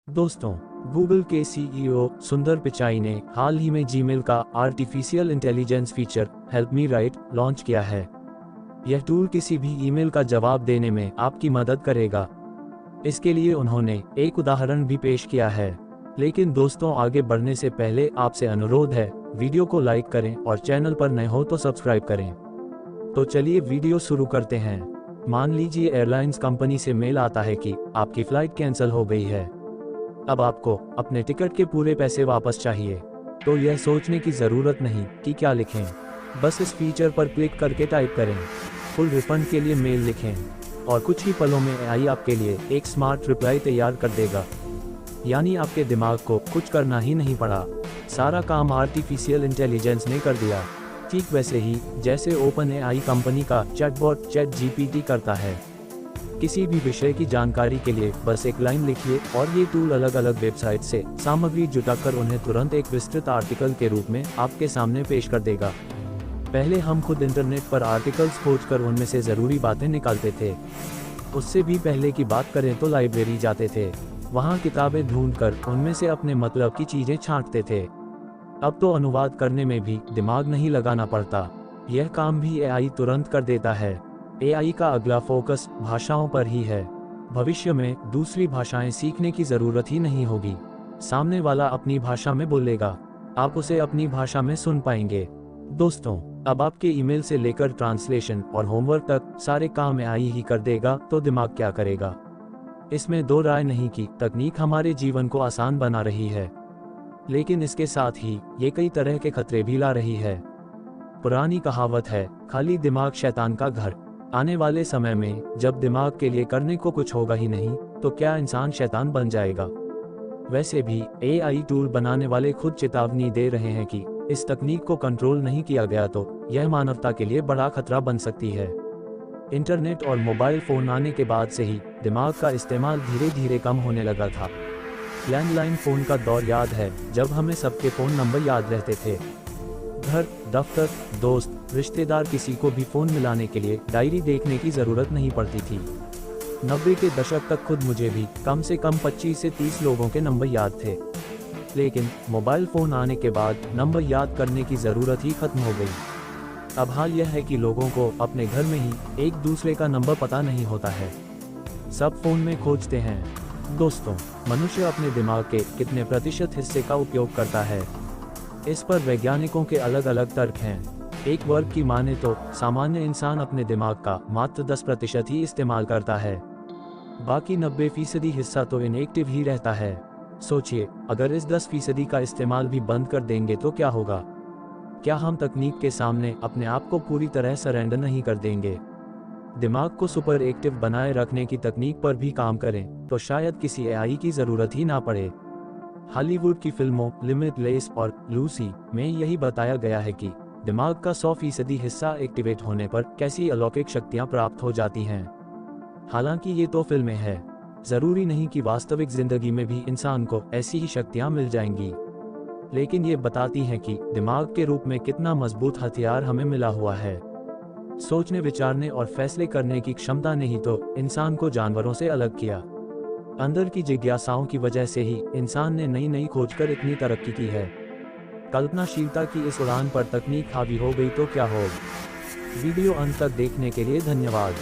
दोस्तों, गूगल के सीईओ सुंदर पिचाई ने हाल ही में जीमेल का artificial intelligence feature help me right launch किया है। यह टूल किसी भी ईमेल का जवाब देने में आपकी मदद करेगा। इसके लिए उन्होंने एक उदाहरण भी पेश किया है। लेकिन दोस्तों, आगे बढ़ने से पहले आपसे अनुरोध है, वीडियो को लाइक करें और चैनल पर नए हो तो सब्सक्राइब करें। तो चलिए वीडियो शुरू करते हैं। मान लीजिए एयरलाइंस कंपनी से मेल आता है कि आपकी फ्लाइट कैंसिल हो गई है। अब आपको अपने टिकट के पूरे पैसे वापस चाहिए। तो यह सोचने की ज़रूरत नहीं कि क्या लिखें, बस इस फीचर पर क्लिक करके टाइप करें। फुल रिफंड के लिए मेल लिखें और कुछ ही पलों में एआई आपके लिए एक स्मार्ट रिप्लाई तैयार कर देगा। यानी आपके दिमाग को कुछ करना ही नहीं पड़ा, सारा काम आर्टिफिशियल इंटेलिजेंस ने कर दिया। ठीक वैसे ही जैसे ओपन एआई कंपनी का चैटबॉट चैट जीपीटी करता है। किसी भी विषय की जानकारी के लिए बस एक लाइन लिखिए और ये टूल अलग अलग वेबसाइट से सामग्री जुटाकर उन्हें तुरंत एक विस्तृत आर्टिकल के रूप में आपके सामने पेश कर देगा। पहले हम खुद इंटरनेट पर आर्टिकल्स खोजकर उनमें से ज़रूरी बातें निकालते थे। उससे भी पहले की बात करें तो लाइब्रेरी जाते थे, वहाँ किताबें ढूंढकर उनमें से अपने मतलब की चीज़ें छांटते थे। अब तो अनुवाद करने में भी दिमाग नहीं लगाना पड़ता, यह काम भी एआई तुरंत कर देता है। एआई का अगला फोकस भाषाओं पर ही है। भविष्य में दूसरी भाषाएं सीखने की ज़रूरत ही नहीं होगी। सामने वाला अपनी भाषा में बोलेगा, आप उसे अपनी भाषा में सुन पाएंगे। दोस्तों, अब आपके ईमेल से लेकर ट्रांसलेशन और होमवर्क तक सारे काम एआई ही कर देगा, तो दिमाग क्या करेगा? इसमें दो राय नहीं कि तकनीक हमारे जीवन को आसान बना रही है, लेकिन इसके साथ ही ये कई तरह के खतरे भी ला रही है। पुरानी कहावत है, खाली दिमाग शैतान का घर। आने वाले समय में जब दिमाग के लिए करने को कुछ होगा ही नहीं, तो क्या इंसान शैतान बन जाएगा? वैसे भी एआई टूल बनाने वाले खुद चेतावनी दे रहे हैं कि इस तकनीक को कंट्रोल नहीं किया गया तो यह मानवता के लिए बड़ा खतरा बन सकती है। इंटरनेट और मोबाइल फोन आने के बाद से ही दिमाग का इस्तेमाल धीरे धीरे कम होने लगा था। लैंडलाइन फ़ोन का दौर याद है, जब हमें सबके फ़ोन नंबर याद रहते थे। घर, दफ्तर, दोस्त, रिश्तेदार, किसी को भी फ़ोन मिलाने के लिए डायरी देखने की ज़रूरत नहीं पड़ती थी। 90 के दशक तक खुद मुझे भी कम से कम 25 से 30 लोगों के नंबर याद थे। लेकिन मोबाइल फ़ोन आने के बाद नंबर याद करने की ज़रूरत ही खत्म हो गई। अब हाल यह है कि लोगों को अपने घर में ही एक दूसरे का नंबर पता नहीं होता है, सब फ़ोन में खोजते हैं। दोस्तों, मनुष्य अपने दिमाग के कितने प्रतिशत हिस्से का उपयोग करता है? इस पर वैज्ञानिकों के अलग अलग तर्क हैं। एक वर्ग की माने तो सामान्य इंसान अपने दिमाग का मात्र 10% ही इस्तेमाल करता है, बाकी 90% हिस्सा तो इनएक्टिव ही रहता है। सोचिए, अगर इस 10% का इस्तेमाल भी बंद कर देंगे तो क्या होगा? क्या हम तकनीक के सामने अपने आप को पूरी तरह सरेंडर नहीं कर देंगे? दिमाग को सुपर एक्टिव बनाए रखने की तकनीक पर भी काम करें तो शायद किसी एआई की ज़रूरत ही ना पड़े। हॉलीवुड की फिल्मों लिमिटलेस और लूसी में यही बताया गया है कि दिमाग का 100% हिस्सा एक्टिवेट होने पर कैसी अलौकिक शक्तियां प्राप्त हो जाती हैं। हालांकि ये तो फिल्में हैं, ज़रूरी नहीं कि वास्तविक ज़िंदगी में भी इंसान को ऐसी ही शक्तियां मिल जाएंगी। लेकिन ये बताती हैं कि दिमाग के रूप में कितना मजबूत हथियार हमें मिला हुआ है। सोचने, विचारने और फैसले करने की क्षमता ने ही तो इंसान को जानवरों से अलग किया। अंदर की जिज्ञासाओं की वजह से ही इंसान ने नई नई खोज कर इतनी तरक्की की है। कल्पनाशीलता की इस उड़ान पर तकनीक हावी हो गई तो क्या होगा? वीडियो अंत तक देखने के लिए धन्यवाद।